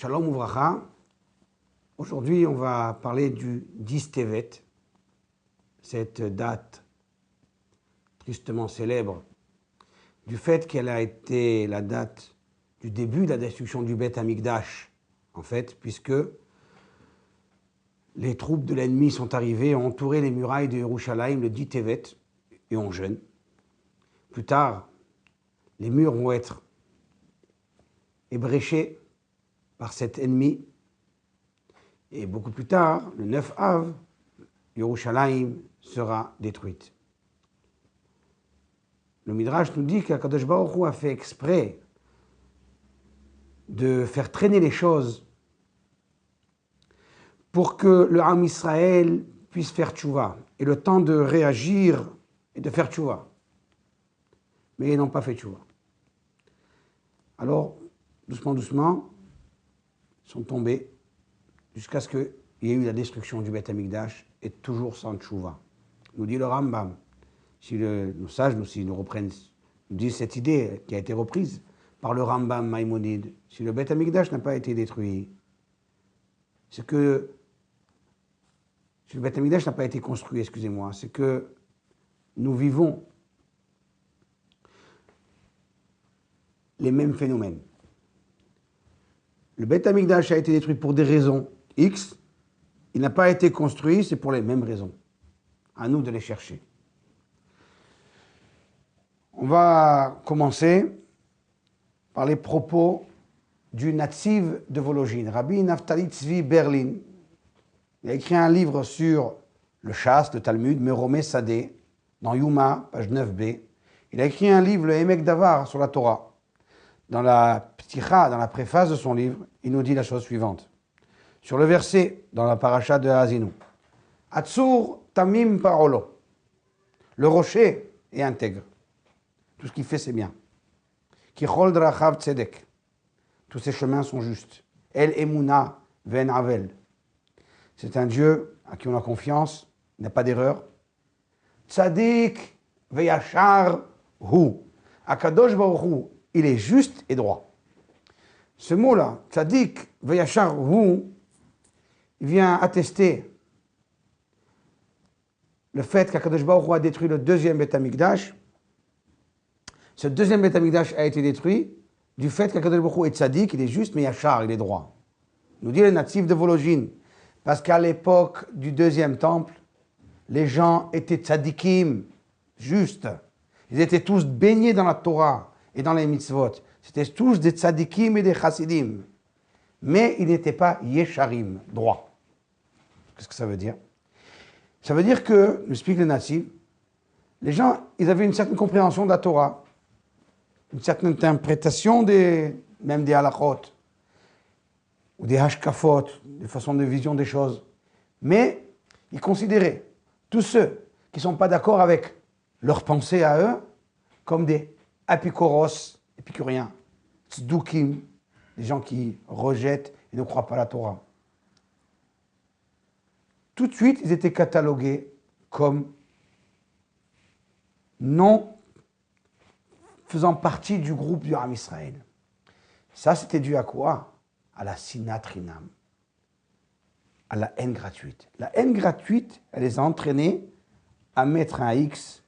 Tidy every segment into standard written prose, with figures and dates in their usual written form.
Shalom Uvracha. Aujourd'hui, on va parler du 10 Tevet, cette date tristement célèbre, du fait qu'elle a été la date du début de la destruction du Beth Amikdash, en fait, puisque les troupes de l'ennemi sont arrivées et ont entouré les murailles de Yerushalayim le 10 Tevet et on jeûne. Plus tard, les murs vont être ébréchés par cet ennemi. Et beaucoup plus tard, le 9 Av, Yerushalayim sera détruite. Le Midrash nous dit qu'Akadosh Baruch Hu a fait exprès de faire traîner les choses pour que le Ham Israël puisse faire tchouva et le temps de réagir et de faire tchouva. Mais ils n'ont pas fait tchouva. Alors, doucement, doucement, ils sont tombés jusqu'à ce qu'il y ait eu la destruction du Beth Amikdash et toujours sans tchouva. Nous dit le Rambam, si nos sages nous reprennent, nous disent cette idée qui a été reprise par le Rambam Maïmonide, si le Beth Amikdash n'a pas été détruit, c'est que, si le Beth Amikdash n'a pas été construit, excusez-moi, c'est que nous vivons les mêmes phénomènes. Le Beth Amikdash a été détruit pour des raisons X, il n'a pas été construit, c'est pour les mêmes raisons. À nous de les chercher. On va commencer par les propos du Natziv de Volojine, Rabbi Naftali Tzvi Berlin. Il a écrit un livre sur le Shas, le Talmud, Meromé Sadeh, dans Yuma, page 9b. Il a écrit un livre, le Emek Davar, sur la Torah. Dans la Pticha, dans la préface de son livre, il nous dit la chose suivante. Sur le verset, dans la paracha de Haazinu, Atzur Tamim Parolo. Le rocher est intègre. Tout ce qu'il fait, c'est bien. Kichol Drachav Tzedek. Tous ses chemins sont justes. El Emuna Ven Avel. C'est un Dieu à qui on a confiance, il n'a pas d'erreur. Tzadik Veyachar Hu. Akadosh Baruch Hu, il est juste et droit. Ce mot-là, Tzadik Veyachar Hu, il vient attester le fait qu'Akadosh Baruch Hu a détruit le deuxième Beth Amikdash. Ce deuxième Beth Amikdash a été détruit du fait qu'Akadosh Baruch Hu est Tzadik, il est juste, mais Yachar, il est droit. Nous dit le Natziv de Volojine, parce qu'à l'époque du deuxième temple, les gens étaient Tzadikim, justes. Ils étaient tous baignés dans la Torah et dans les mitzvot. C'était tous des Tzadikim et des Chassidim. Mais ils n'étaient pas Yesharim, droits. Qu'est-ce que ça veut dire? Ça veut dire que, nous explique le Natziv, les gens, ils avaient une certaine compréhension de la Torah, une certaine interprétation même des halachot, ou des hashkafot, des façons de vision des choses. Mais ils considéraient tous ceux qui ne sont pas d'accord avec leur pensée à eux comme des apikoros, épicuriens, tzdukim, des gens qui rejettent et ne croient pas à la Torah. Tout de suite, ils étaient catalogués comme non faisant partie du groupe du Ham Israël. Ça, c'était dû à quoi? À la sinat rinam, à la haine gratuite. La haine gratuite, elle les a entraînés à mettre un X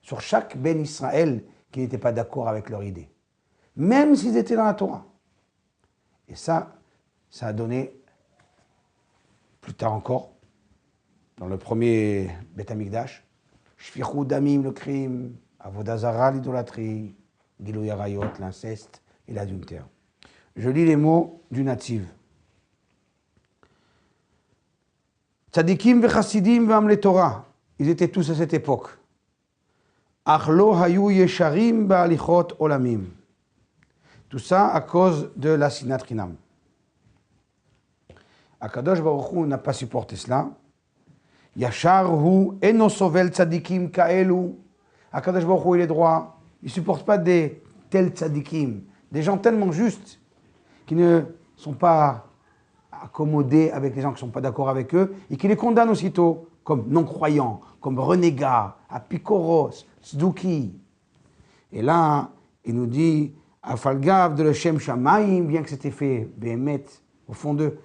sur chaque Ben Israël qui n'était pas d'accord avec leur idée, même s'ils étaient dans la Torah. Et ça a donné, plus tard encore, dans le premier Beth Amikdash, Shfichut Damim, le crime, Avodah Zara, l'idolâtrie, Gilui Arayot, l'inceste et l'adultère. Je lis les mots du Natziv. Tzadikim v'chassidim v'amle Torah, ils étaient tous à cette époque. Ach lo hayu yesharim ba'alichot olamim. Tout ça à cause de la sinat rinam. Akadosh Baruch Hu n'a pas supporté cela. Yachar hu eno sovel tzadikim kaelu. Akadosh Baruch Hu, il est droit. Il ne supporte pas des tels tzadikim, des gens tellement justes qui ne sont pas accommodés avec les gens qui ne sont pas d'accord avec eux et qui les condamnent aussitôt comme non-croyants, comme renégats, apikoros, tzduki. Et là, il nous dit Afalgav de le Shem Shamaim, bien que c'était fait Behemet au fond d'eux.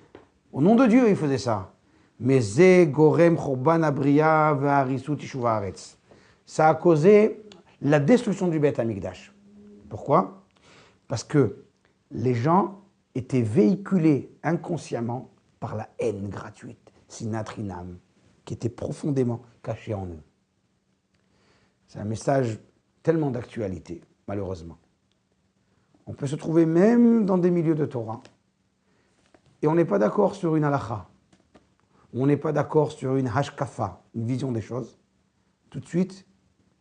Au nom de Dieu, ils faisaient ça. Mais Ze Gorem Chorban Abriya Ve'Harisut Yishuv Haaretz. Ça a causé la destruction du Beth Amikdash. Pourquoi? Parce que les gens étaient véhiculés inconsciemment par la haine gratuite, sinatrinam, qui était profondément cachée en eux. C'est un message tellement d'actualité, malheureusement. On peut se trouver même dans des milieux de Torah, et on n'est pas d'accord sur une halakha, on n'est pas d'accord sur une hashkafa, une vision des choses. Tout de suite,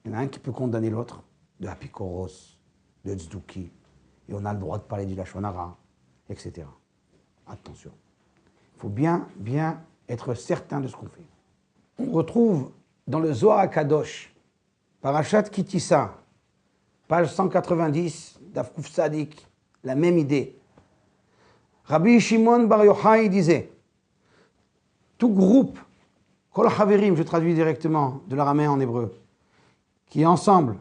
il y en a un qui peut condamner l'autre de apikoros, de tzduki, et on a le droit de parler du lashon hara, etc. Attention. Il faut bien être certain de ce qu'on fait. On retrouve dans le Zohar HaKadosh, Parashat Kitissa, page 190, d'Afkouf Sadik, la même idée. Rabbi Shimon Bar Yochai disait, tout groupe, Kol Haverim, je traduis directement de l'araméen en hébreu, qui est ensemble,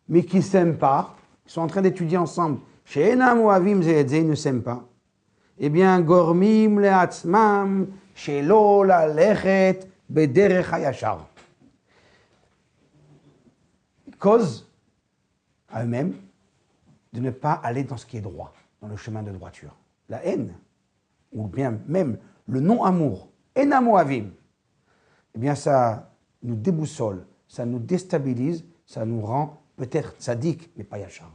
mais qui ne s'aiment pas, ils sont en train d'étudier ensemble, chez Enam ou Avim Zeedze, ils ne s'aiment pas, eh bien, Gormim Leatzmam, Shelo Lalechet, Bederech Hayashar. Cause à eux-mêmes de ne pas aller dans ce qui est droit, dans le chemin de droiture. La haine, ou bien même le non-amour, Enam ou Avim, eh bien ça nous déboussole, ça nous déstabilise, ça nous rend peut-être tzaddik, mais pas yachar.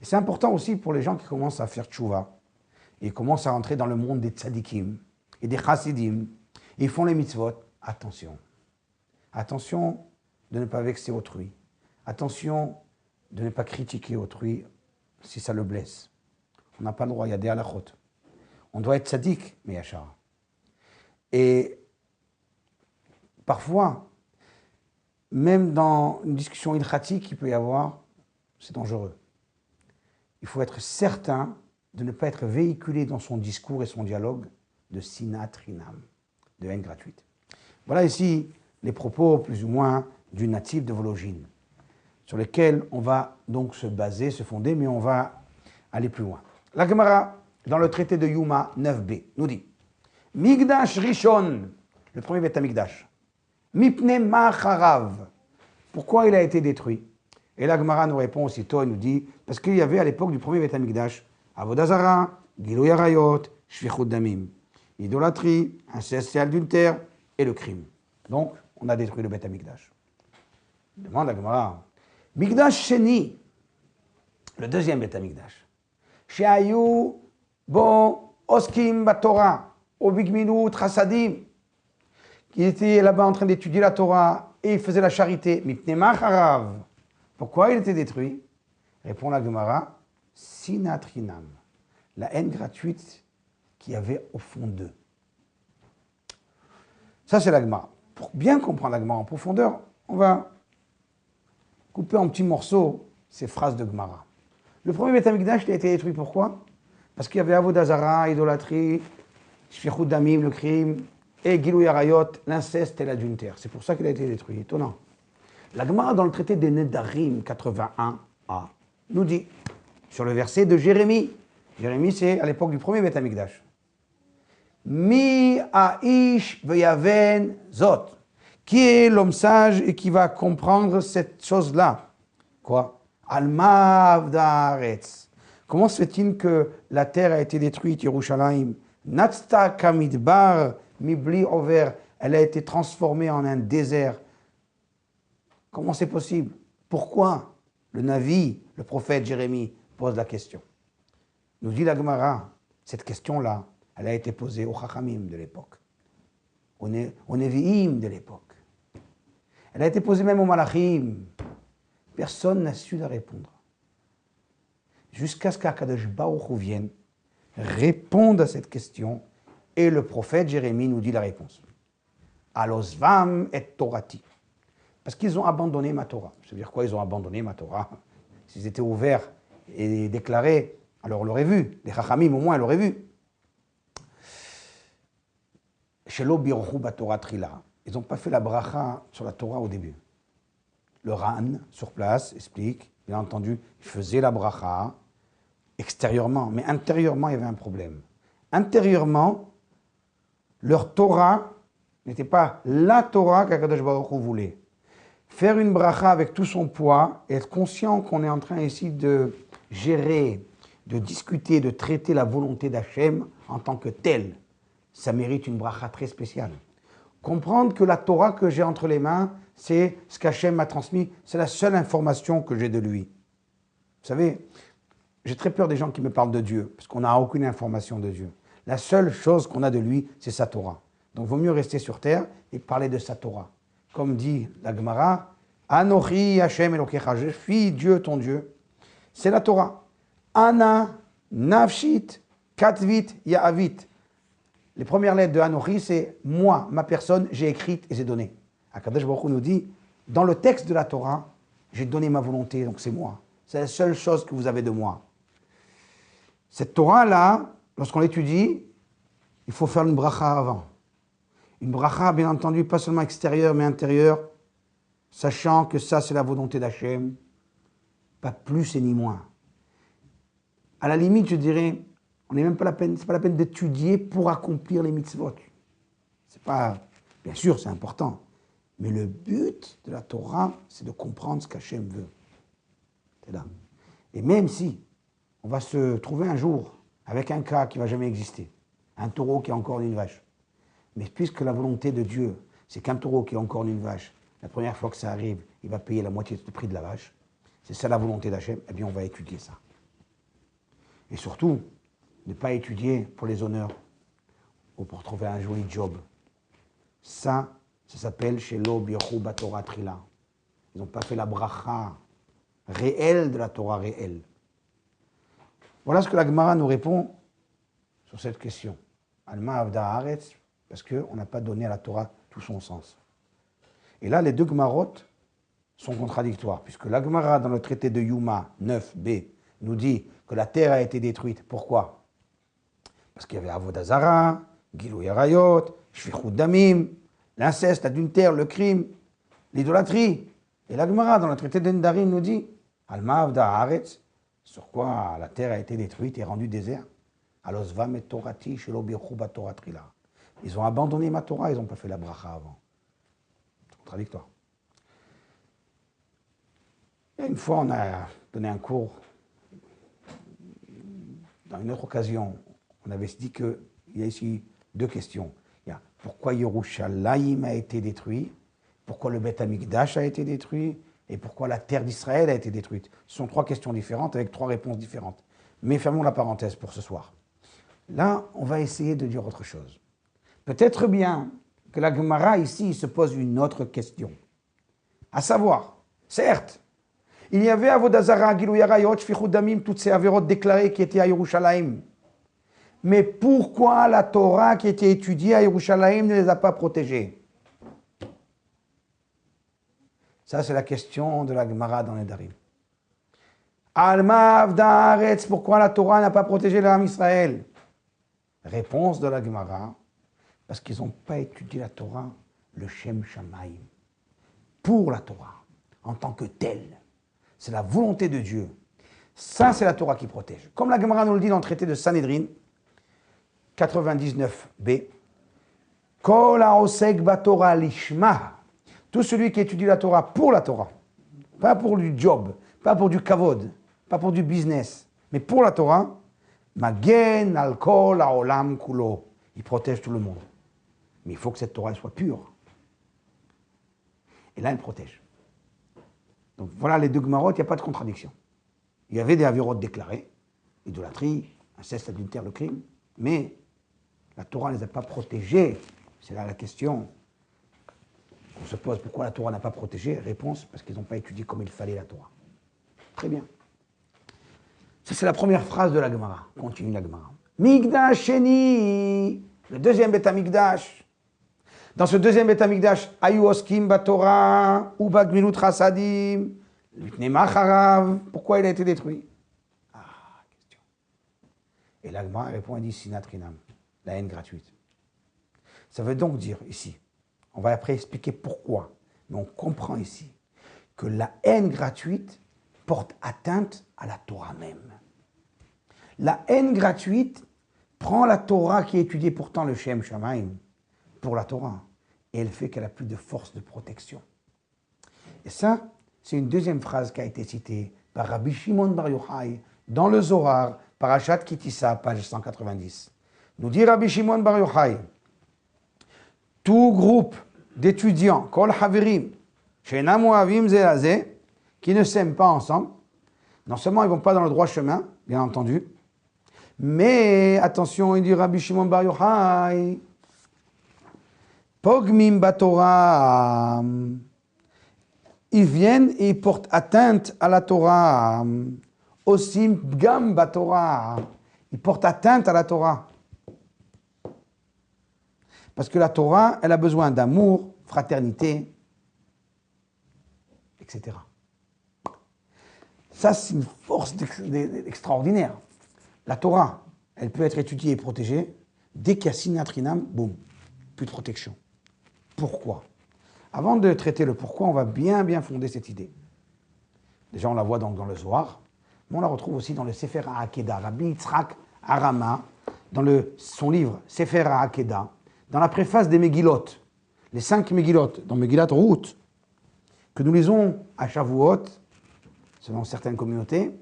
Et c'est important aussi pour les gens qui commencent à faire tchouva, et commencent à rentrer dans le monde des tzaddikim et des chassidim, et ils font les mitzvot. Attention. Attention de ne pas vexer autrui. Attention de ne pas critiquer autrui si ça le blesse. On n'a pas le droit, il y a des halachot. On doit être tzaddik, mais yachar. Et parfois, même dans une discussion ilchatique qu'il peut y avoir, c'est dangereux. Il faut être certain de ne pas être véhiculé dans son discours et son dialogue de sinatrinam, de haine gratuite. Voilà ici les propos plus ou moins du natif de Vologine, sur lesquels on va donc se baser, se fonder, mais on va aller plus loin. La Gemara, dans le traité de Yuma 9b, nous dit Migdash Rishon, le premier Beth Amikdash, Mipne Macharav, pourquoi il a été détruit? Et la Gemara nous répond aussitôt, il nous dit, parce qu'il y avait à l'époque du premier Beth Amikdash, Avodah Zara, Gilui Arayot, Shvichut Damim, idolâtrie, inceste et adultère, et le crime. Donc, on a détruit le Beth Amikdash. Demande la Gemara, Mikdash Sheni, le deuxième Beth Amikdash, Sheayu Bo Oskim Batorah, Obigmilut Chassadim, qui était là-bas en train d'étudier la Torah et il faisait la charité. Mipne Macharav. Pourquoi il était détruit? Répond la Gemara, Sinatrinam, la haine gratuite qu'il y avait au fond d'eux. Ça, c'est la Gemara. Pour bien comprendre la Gemara en profondeur, on va couper en petits morceaux ces phrases de Gemara. Le premier Beth Amikdash a été détruit, pourquoi? Parce qu'il y avait Avodah Zara, idolâtrie, Shvichut Damim, le crime, et Gilui Arayot, l'inceste et l'adultère. C'est pour ça qu'il a été détruit. Étonnant. La Gemara, dans le traité des Nedarim 81a, nous dit, sur le verset de Jérémie, Jérémie c'est à l'époque du premier Beth Amikdash, Mi aish veyaven zot, qui est l'homme sage et qui va comprendre cette chose-là? Quoi? Almav d'Aaretz. Comment se fait-il que la terre a été détruite, Yerushalayim? Natsta kamidbar mibli over, elle a été transformée en un désert. Comment c'est possible? Pourquoi? Le Navi, le prophète Jérémie, pose la question. Nous dit la Gemara, cette question-là, elle a été posée aux Chachamim de l'époque, aux Nevi'im de l'époque. Elle a été posée même aux Malachim. Personne n'a su la répondre. Jusqu'à ce qu'Akadosh Baruch Hu vienne répondre à cette question, et le prophète Jérémie nous dit la réponse. Alosvam et Torati. Parce qu'ils ont abandonné ma Torah. Ça veut dire quoi, ils ont abandonné ma Torah? S'ils étaient ouverts et déclarés, alors on l'aurait vu. Les Chachamim, au moins, l'auraient vu. Shelo birochu baTorah trila. Ils n'ont pas fait la bracha sur la Torah au début. Le Ran, sur place, explique, bien entendu, il faisait la bracha extérieurement, mais intérieurement, il y avait un problème. intérieurement, leur Torah n'était pas la Torah qu'Akadosh Baruch Hu voulait. Faire une bracha avec tout son poids et être conscient qu'on est en train ici de gérer, de discuter, de traiter la volonté d'Hachem en tant que telle, ça mérite une bracha très spéciale. Comprendre que la Torah que j'ai entre les mains, c'est ce qu'Hachem m'a transmis, c'est la seule information que j'ai de lui. Vous savez, j'ai très peur des gens qui me parlent de Dieu, parce qu'on n'a aucune information de Dieu. La seule chose qu'on a de lui, c'est sa Torah. Donc, il vaut mieux rester sur terre et parler de sa Torah. Comme dit la Gemara, Anochi Hashem Elokecha, je suis Dieu, ton Dieu. C'est la Torah. Ana, Nafshit, Katvit, Ya'avit. Les premières lettres de Anochi, c'est moi, ma personne, j'ai écrite et j'ai donné. Akadosh Baruch Hu nous dit, dans le texte de la Torah, j'ai donné ma volonté, donc c'est moi. C'est la seule chose que vous avez de moi. Cette Torah-là, lorsqu'on l'étudie, il faut faire une bracha avant. Une bracha, bien entendu, pas seulement extérieure, mais intérieure, sachant que ça, c'est la volonté d'Hachem, pas plus et ni moins. À la limite, je dirais, on n'est même pas la peine, c'est pas la peine d'étudier pour accomplir les mitzvot. C'est pas, bien sûr, c'est important, mais le but de la Torah, c'est de comprendre ce qu'Hachem veut. C'est là. Et même si on va se trouver un jour avec un cas qui ne va jamais exister, un taureau qui est encore une vache, mais puisque la volonté de Dieu, c'est qu'un taureau qui est encore une vache, la première fois que ça arrive, il va payer la moitié du prix de la vache, c'est ça la volonté d'Hachem, eh bien on va étudier ça. Et surtout, ne pas étudier pour les honneurs ou pour trouver un joli job. Ça s'appelle Shelo Birchu Batorah Trila. Ils n'ont pas fait la bracha réelle de la Torah réelle. Voilà ce que la Gemara nous répond sur cette question. Alma Avda Haaretz, parce qu'on n'a pas donné à la Torah tout son sens. Et là, les deux Gemarot sont contradictoires, puisque la Gemara, dans le traité de Yuma 9b, nous dit que la terre a été détruite. Pourquoi? Parce qu'il y avait Avodah Zara, Gilou Yarayot, Shvichut Damim, l'inceste, l'adultère, le crime, l'idolâtrie. Et la Gemara, dans le traité d'Endarim, nous dit Alma Avda Haaretz, sur quoi la terre a été détruite et rendue désert. Alosvam et Torati, Shelo Birchu Batorah Trila. Ils ont abandonné ma Torah, ils n'ont pas fait la bracha avant. C'est contradictoire. Et une fois, on a donné un cours. Dans une autre occasion, on avait dit qu'il y a ici deux questions. Il y a pourquoi Yerushalayim a été détruit, pourquoi le Beth Amikdash a été détruit, et pourquoi la terre d'Israël a été détruite. Ce sont trois questions différentes avec trois réponses différentes. Mais fermons la parenthèse pour ce soir. Là, on va essayer de dire autre chose. Peut-être bien que la Gemara ici se pose une autre question. À savoir, certes, il y avait Avodah Zara, Gilou Yarayot, Shvichut Damim, toutes ces avérotes déclarées qui étaient à Yerushalayim. Mais pourquoi la Torah qui était étudiée à Yerushalayim ne les a pas protégés? Ça, c'est la question de la Gemara dans les Darim. Alma Avda Haaretz, pourquoi la Torah n'a pas protégé l'âme Israël? Réponse de la Gemara, parce qu'ils n'ont pas étudié la Torah, le Shem Shamaim, pour la Torah, en tant que telle. C'est la volonté de Dieu. Ça, c'est la Torah qui protège. Comme la Gemara nous le dit dans le traité de Sanhedrin, 99b, Kol haosek batorah lishma, tout celui qui étudie la Torah pour la Torah, pas pour du job, pas pour du kavod, pas pour du business, mais pour la Torah, magen al kol haolam kulo, il protège tout le monde. Mais il faut que cette Torah soit pure. Et là, elle protège. Donc voilà les deux Gemarot, il n'y a pas de contradiction. Il y avait des avérotes déclarées, idolâtrie, inceste, adultère, le crime, mais la Torah ne les a pas protégés. C'est là la question. On se pose pourquoi la Torah n'a pas protégé. Réponse, parce qu'ils n'ont pas étudié comme il fallait la Torah. Très bien. Ça, c'est la première phrase de la Gemara. Continue la Gemara. Migdash Sheni, le deuxième Beth Amikdash. Dans ce deuxième Beth Amikdash, Ayu Oskim Batorah, Uba Gmilut Chasadim, Lipnei Macharav. Pourquoi il a été détruit? Ah, question. Et la Gemara répond et dit Sinat Rinam, la haine gratuite. Ça veut donc dire ici, on va après expliquer pourquoi, mais on comprend ici que la haine gratuite porte atteinte à la Torah même. La haine gratuite prend la Torah qui est étudiée pourtant le Shem Shamaim pour la Torah, et elle fait qu'elle a plus de force de protection. Et ça, c'est une deuxième phrase qui a été citée par Rabbi Shimon Bar Yochai dans le Zohar, Parashat Ki Tisa, page 190. Nous dit Rabbi Shimon Bar Yochai, tout groupe d'étudiants, Kol Haverim, She'enam Ohavim Ze la Ze, qui ne s'aiment pas ensemble, non seulement ils ne vont pas dans le droit chemin, bien entendu, mais attention, il dit Rabbi Shimon Bar Yochai, Pogmim Batorah, ils viennent et ils portent atteinte à la Torah. Osim Pgam Batorah, ils portent atteinte à la Torah. Parce que la Torah, elle a besoin d'amour, fraternité, etc. Ça, c'est une force extraordinaire. La Torah, elle peut être étudiée et protégée. Dès qu'il y a sinatrinam, boum, plus de protection. Pourquoi? Avant de traiter le pourquoi, on va bien fonder cette idée. Déjà, on la voit donc dans le Zohar, mais on la retrouve aussi dans le Sefer HaAkeda, Rabbi Yitzhak Arama, dans son livre Sefer HaAkeda, dans la préface des Megillot, les 5 Megillot, dans Megillat Ruth, que nous lisons à Shavuot, selon certaines communautés,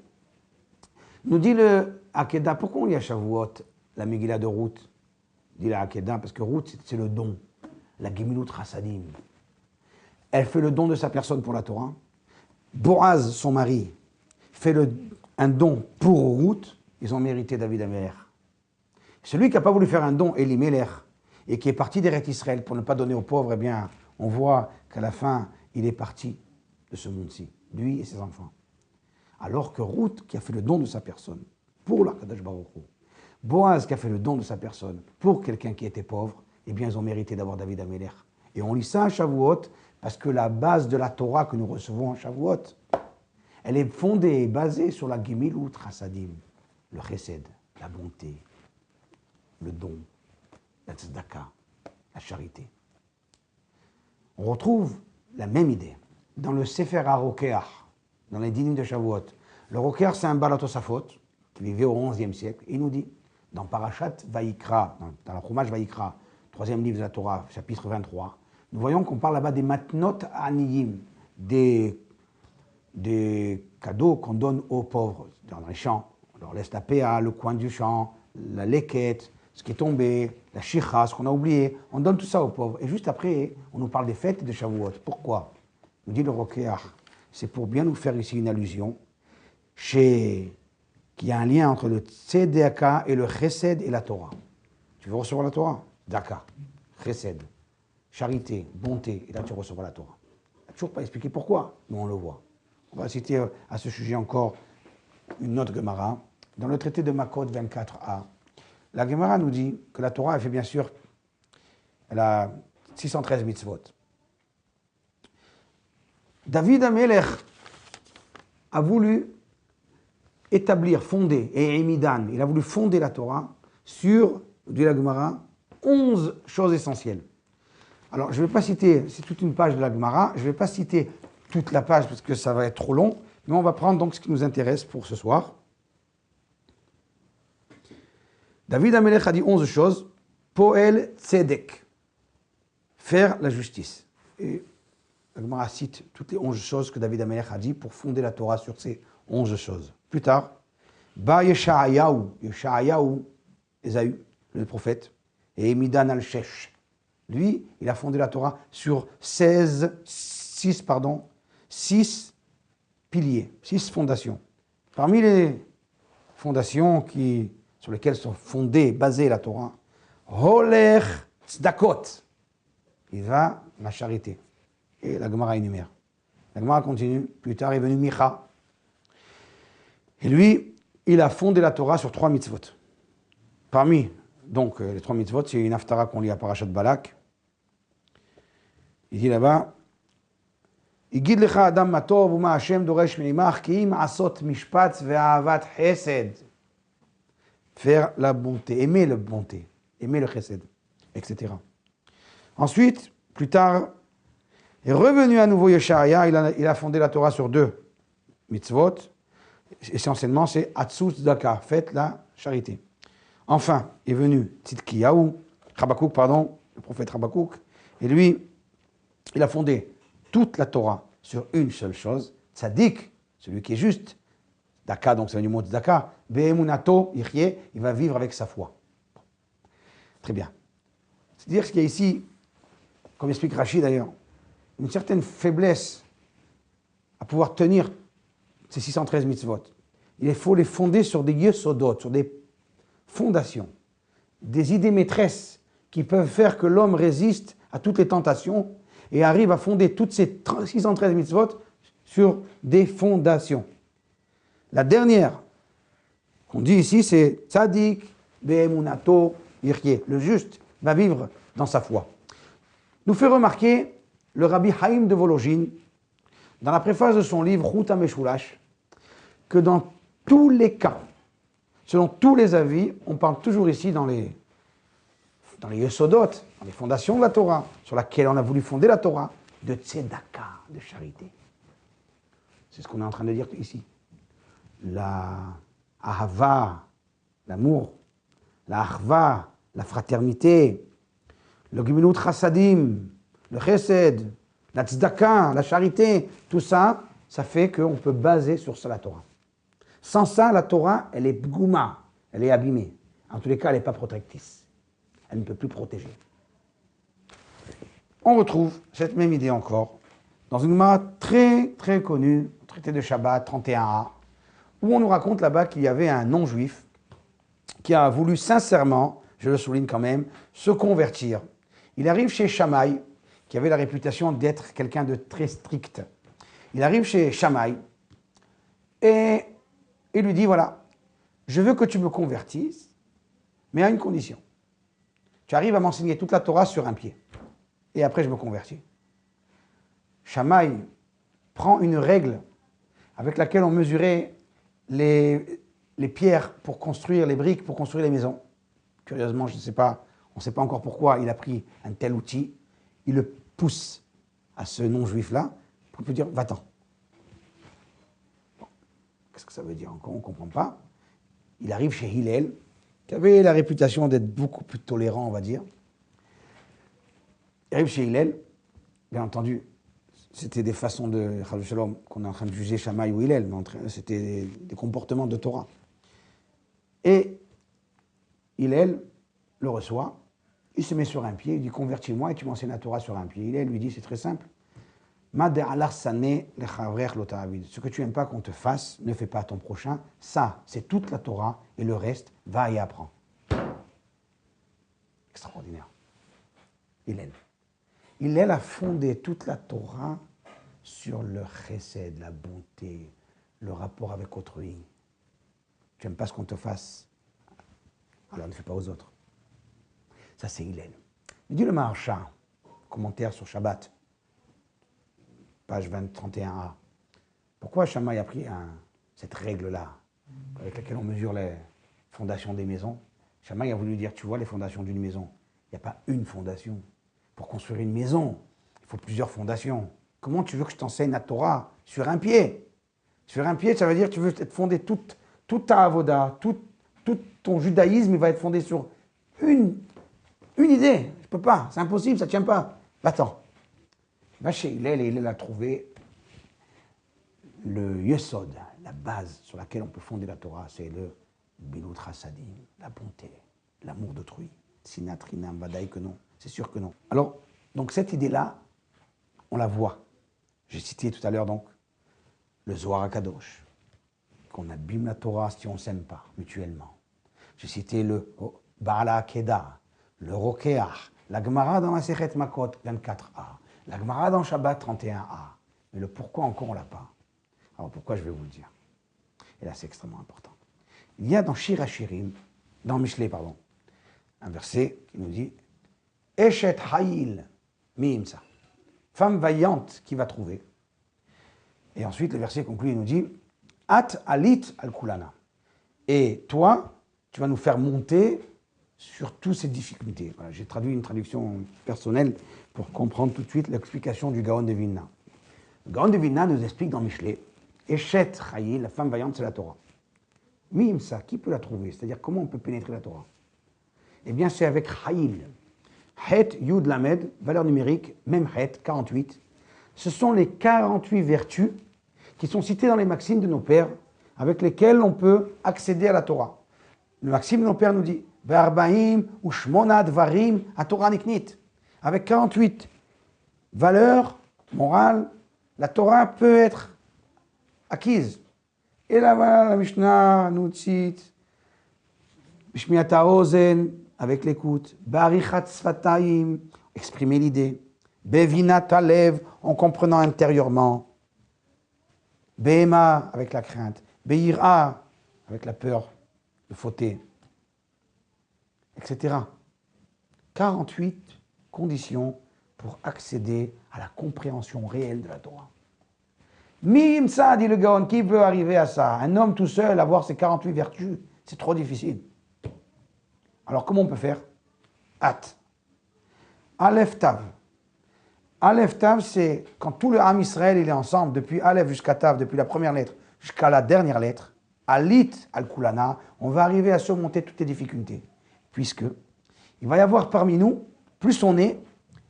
nous dit le Akeda, pourquoi on lit à Shavuot la Megillah de Ruth? Dit la Akeda, parce que Ruth, c'est le don, la Gemilut Chassadim. Elle fait le don de sa personne pour la Torah. Boaz, son mari, fait un don pour Ruth. Ils ont mérité David Améler. Celui qui n'a pas voulu faire un don, Elimelech, et qui est parti d'Eretz Israël pour ne pas donner aux pauvres, eh bien, on voit qu'à la fin, il est parti de ce monde-ci, lui et ses enfants. Alors que Ruth, qui a fait le don de sa personne pour l'Akadosh Baruch Hu, Boaz, qui a fait le don de sa personne pour quelqu'un qui était pauvre, eh bien, ils ont mérité d'avoir David Améler. Et on lit ça à Shavuot, parce que la base de la Torah que nous recevons à Shavuot, elle est fondée et basée sur la Gemilut Chassadim, le chesed, la bonté, le don, la tzedaka, la charité. On retrouve la même idée dans le Sefer HaRokeach, dans les Dinim de Shavuot. Le Rokeach, c'est un Baal HaTosafot qui vivait au XIe siècle. Il nous dit, dans Parashat Vayikra, dans la Chumash Vayikra, 3e livre de la Torah, chapitre 23, nous voyons qu'on parle là-bas des matnot aniyim, des cadeaux qu'on donne aux pauvres dans les champs. On leur laisse la péa, le coin du champ, la leket, ce qui est tombé, la shicha, ce qu'on a oublié. On donne tout ça aux pauvres. Et juste après, on nous parle des fêtes de Shavuot. Pourquoi? Nous dit le Rokeach, c'est pour bien nous faire ici une allusion qu'il y a un lien entre le tzedaka et le chesed et la Torah. Tu veux recevoir la Torah? Daka, chesed, charité, bonté, et là tu recevras la Torah. On n'a toujours pas expliqué pourquoi, mais on le voit. On va citer à ce sujet encore une autre Gemara. Dans le traité de Makot 24a, la Gemara nous dit que la Torah, elle fait bien sûr, elle a 613 mitzvot. David Amelech a voulu établir, fonder, et Emidan, il a voulu fonder la Torah sur, dit la Gemara, 11 choses essentielles. Alors, je ne vais pas citer, c'est toute une page de la Gemara, je ne vais pas citer toute la page parce que ça va être trop long, mais on va prendre donc ce qui nous intéresse pour ce soir. David Amelech a dit 11 choses. Poel tzedek, faire la justice. Et la Gemara cite toutes les 11 choses que David Amelech a dit pour fonder la Torah sur ces 11 choses. Plus tard, Ba Yeshayahu, Esaü, le prophète, et Midan al-Shesh. Lui, il a fondé la Torah sur 6 piliers, 6 fondations. Parmi les fondations sur lesquelles sont fondées, basées la Torah, Holech Tzedakot, il va la charité. Et la Gemara énumère. La Gemara continue. Plus tard est venu Micha. Et lui, il a fondé la Torah sur 3 mitzvot. Parmi, donc, les 3 mitzvot, c'est une haftara qu'on lit à Parashat Balak. Il dit là-bas, Igid lecha adam matov uma Hashem doresh meimach ki im asot mishpat ve'ahavat chesed. Faire la bonté, aimer la bonté, aimer le chesed, etc. Ensuite, plus tard, est revenu à nouveau Yeshaya, il a fondé la Torah sur 2 mitzvot. Essentiellement, c'est Atzut Tzedaka, faites la charité. Enfin, est venu Tzidkiyahu, Habakkuk, pardon, le prophète Habakkuk, et lui, il a fondé toute la Torah sur une seule chose, Tzadik, celui qui est juste, Daka, donc c'est du mot Daka, Be'emunato, Yichye, il va vivre avec sa foi. Très bien. C'est-à-dire qu'il y a ici, comme explique Rachid d'ailleurs, une certaine faiblesse à pouvoir tenir ces 613 mitzvot. Il faut les fonder sur des yesodot, sur des fondations, des idées maîtresses qui peuvent faire que l'homme résiste à toutes les tentations et arrive à fonder toutes ces 613 mitzvot sur des fondations. La dernière qu'on dit ici, c'est Tzadik be'emunato yichye. Le juste va vivre dans sa foi. Nous fait remarquer le rabbi Haïm de Volojine, dans la préface de son livre Chut HaMeshulash, que dans tous les cas, selon tous les avis, on parle toujours ici dans les Yesodot, dans les fondations de la Torah, sur laquelle on a voulu fonder la Torah, de tzedaka, de charité. C'est ce qu'on est en train de dire ici. La ahava, l'amour, la achva, la fraternité, le gemilut chassadim, le chesed, la tzedaka, la charité, tout ça, ça fait qu'on peut baser sur ça la Torah. Sans ça, la Torah, elle est bgouma, elle est abîmée. En tous les cas, elle n'est pas protectrice. Elle ne peut plus protéger. On retrouve cette même idée encore dans une Gemara très très connue, traité de Shabbat 31a, où on nous raconte là-bas qu'il y avait un non-juif qui a voulu sincèrement, je le souligne quand même, se convertir. Il arrive chez Shammai, qui avait la réputation d'être quelqu'un de très strict. Il arrive chez Shammai et il lui dit, voilà, je veux que tu me convertisses, mais à une condition. Tu arrives à m'enseigner toute la Torah sur un pied. Et après, je me convertis. Shammai prend une règle avec laquelle on mesurait les pierres pour construire, les briques pour construire les maisons. Curieusement, on ne sait pas encore pourquoi il a pris un tel outil. Il le pousse à ce non-juif-là pour lui dire, va-t'en. Bon. Qu'est-ce que ça veut dire encore? On ne comprend pas. Il arrive chez Hillel, qui avait la réputation d'être beaucoup plus tolérant, on va dire. Il arrive chez Hillel, bien entendu, c'était des façons de Chas v'Shalom qu'on est en train de juger Shammai ou Hillel, mais c'était des comportements de Torah. Et Hillel le reçoit, il se met sur un pied, il dit convertis-moi et tu m'enseignes la Torah sur un pied. Hillel lui dit c'est très simple. Ce que tu n'aimes pas qu'on te fasse, ne fais pas à ton prochain. Ça, c'est toute la Torah et le reste, va et apprends. Extraordinaire. Hillel. Hillel a fondé toute la Torah sur le chesed, la bonté, le rapport avec autrui. Tu n'aimes pas ce qu'on te fasse, alors ne fais pas aux autres. Ça, c'est Hillel. Il dit le Maharsha, commentaire sur Shabbat, page 31a. Pourquoi Shammai a pris cette règle-là, avec laquelle on mesure les fondations des maisons? Shammai a voulu dire, tu vois, les fondations d'une maison, il n'y a pas une fondation. Pour construire une maison, il faut plusieurs fondations. Comment tu veux que je t'enseigne la Torah sur un pied? Sur un pied, ça veut dire que tu veux être fondé toute ta avoda, tout ton judaïsme, il va être fondé sur une idée. Je ne peux pas, c'est impossible, ça ne tient pas. Va-t'en. Va chez Hillel et Hillel a trouvé le yesod, la base sur laquelle on peut fonder la Torah, c'est le bilut chassadim, la bonté, l'amour d'autrui. Sinat rinam, vadaï que non, c'est sûr que non. Alors, donc cette idée-là, on la voit. J'ai cité tout à l'heure donc le Zohar HaKadosh, qu'on abîme la Torah si on ne s'aime pas mutuellement. J'ai cité le Baal HaKedah, le Rokeach, la Gemara dans Masechet Makot 24a, la Gemara dans Shabbat 31a. Mais le pourquoi encore on ne l'a pas. Alors pourquoi je vais vous le dire. Et là c'est extrêmement important. Il y a dans Shir HaShirim, dans Mishlei, pardon, un verset qui nous dit Eshet Hayil Miimsa, femme vaillante qui va trouver. Et ensuite le verset conclut, il nous dit At Alit Al Kulana. Et toi, tu vas nous faire monter sur toutes ces difficultés. Voilà, j'ai traduit une traduction personnelle pour comprendre tout de suite l'explication du Gaon de Vilna. Le Gaon de Vilna nous explique dans Mishlei Eshet Hayil, la femme vaillante, c'est la Torah. Miimsa, qui peut la trouver? C'est-à-dire comment on peut pénétrer la Torah? Eh bien, c'est avec Haïl. Het, Yud, Lamed, valeur numérique, même Het, 48. Ce sont les 48 vertus qui sont citées dans les maximes de nos pères, avec lesquelles on peut accéder à la Torah. Le maxime de nos pères nous dit Ve'arbaim ou Shmona Dvarim à Torah Niknit. Avec 48 valeurs morales, la Torah peut être acquise. Et là, voilà, la Mishnah nous cite Bishmiata Ozen, avec l'écoute, Barichat Sfataim, exprimer l'idée, Bevinat Alev, en comprenant intérieurement, Behema, avec la crainte, Beira, avec la peur de fauter, etc. 48 conditions pour accéder à la compréhension réelle de la Torah. Mimsa, dit le Gaon, qui peut arriver à ça? Un homme tout seul, avoir ses 48 vertus, c'est trop difficile. Alors comment on peut faire? Hâte. Aleph Tav. Aleph Tav, c'est quand tout le Ham Israël il est ensemble, depuis Aleph jusqu'à Tav, depuis la première lettre jusqu'à la dernière lettre, Alit al-Kulana, on va arriver à surmonter toutes les difficultés. Puisque il va y avoir parmi nous, plus on est,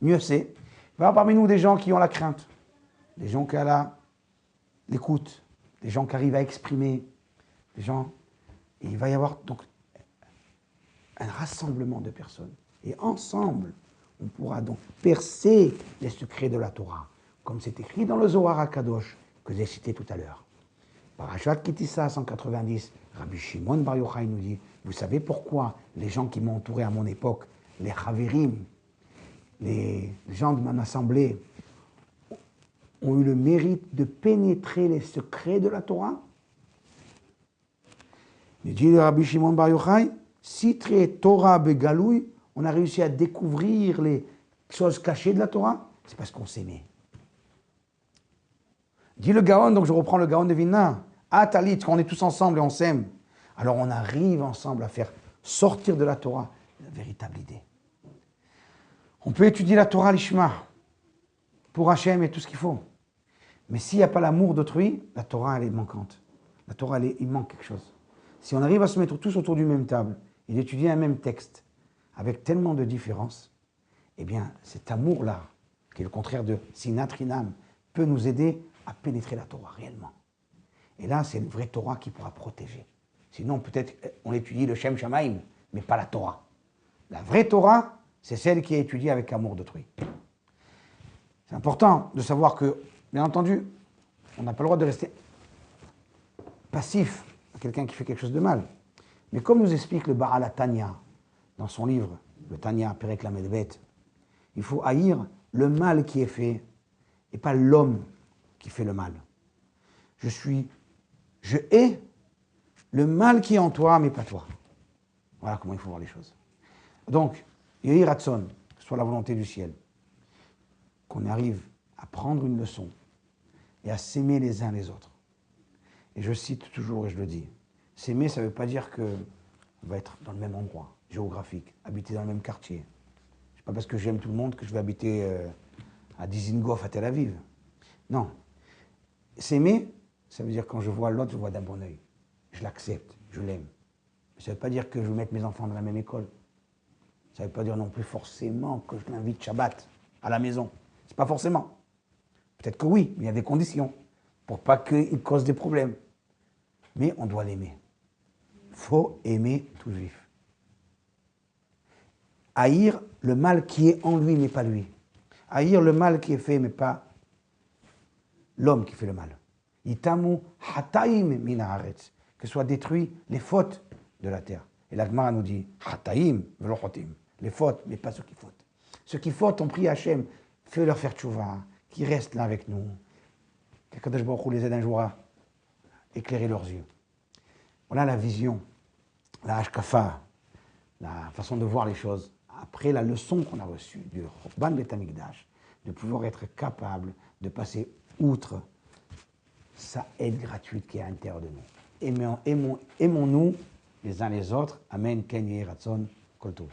mieux c'est, il va y avoir parmi nous des gens qui ont la crainte, des gens qui ont l'écoute, des gens qui arrivent à exprimer, des gens, et il va y avoir donc un rassemblement de personnes. Et ensemble, on pourra donc percer les secrets de la Torah, comme c'est écrit dans le Zohar HaKadosh, que j'ai cité tout à l'heure. Parashat Kitissa 190, Rabbi Shimon Bar Yochai nous dit, vous savez pourquoi les gens qui m'ont entouré à mon époque, les Chaverim, les gens de mon assemblée, ont eu le mérite de pénétrer les secrets de la Torah? Il dit le Rabbi Shimon Bar Yochai, Sitre Torah Begalouy, on a réussi à découvrir les choses cachées de la Torah, c'est parce qu'on s'aimait. Dit le Gaon, donc je reprends le Gaon de Vilna, Atalit, quand on est tous ensemble et on s'aime, alors on arrive ensemble à faire sortir de la Torah la véritable idée. On peut étudier la Torah l'Ishma, pour Hachem et tout ce qu'il faut. Mais s'il n'y a pas l'amour d'autrui, la Torah elle est manquante. La Torah il manque quelque chose. Si on arrive à se mettre tous autour d'une même table et d'étudier un même texte avec tellement de différences, eh bien cet amour-là, qui est le contraire de Sinat Rinam, peut nous aider à pénétrer la Torah réellement. Et là, c'est une vraie Torah qui pourra protéger. Sinon, peut-être, on étudie le Shem Shamaim, mais pas la Torah. La vraie Torah, c'est celle qui est étudiée avec amour d'autrui. C'est important de savoir que, bien entendu, on n'a pas le droit de rester passif à quelqu'un qui fait quelque chose de mal. Mais comme nous explique le Baal Tanya dans son livre, le Tanya Perek Lamed Bet, il faut haïr le mal qui est fait et pas l'homme qui fait le mal. Je hais le mal qui est en toi, mais pas toi. Voilà comment il faut voir les choses. Donc, Yehi Ratson, que ce soit la volonté du ciel, qu'on arrive à prendre une leçon et à s'aimer les uns les autres. Et je cite toujours, et je le dis, s'aimer, ça ne veut pas dire qu'on va être dans le même endroit géographique, habiter dans le même quartier. Ce n'est pas parce que j'aime tout le monde que je vais habiter à Dizengoff, à Tel Aviv. Non. S'aimer, ça veut dire quand je vois l'autre, je vois d'un bon œil. Je l'accepte, je l'aime. Ça ne veut pas dire que je vais mettre mes enfants dans la même école. Ça ne veut pas dire non plus forcément que je l'invite Shabbat à la maison. C'est pas forcément. Peut-être que oui, mais il y a des conditions pour pas qu'il cause des problèmes. Mais on doit l'aimer. Il faut aimer tout juif. Haïr le mal qui est en lui, mais pas lui. Haïr le mal qui est fait, mais pas l'homme qui fait le mal. Itamu hataim min haaretz, que soient détruits les fautes de la terre. Et la Gemara nous dit hataim velo chotim, les fautes, mais pas ceux qui fautent. Ceux qui fautent, on prie Hachem, fais-leur faire tchouva, qu'ils restent là avec nous. Qu'Akadosh Baruch Hu les aide un jour à éclairer leurs yeux. Voilà la vision, la hashkafa, la façon de voir les choses. Après la leçon qu'on a reçue du Chorban Bet Hamikdash, de pouvoir être capable de passer outre sa aide gratuite qui est à l'intérieur de nous. Aimons-nous les uns les autres. Amen. Ken Yehi Ratzon Kol Tov.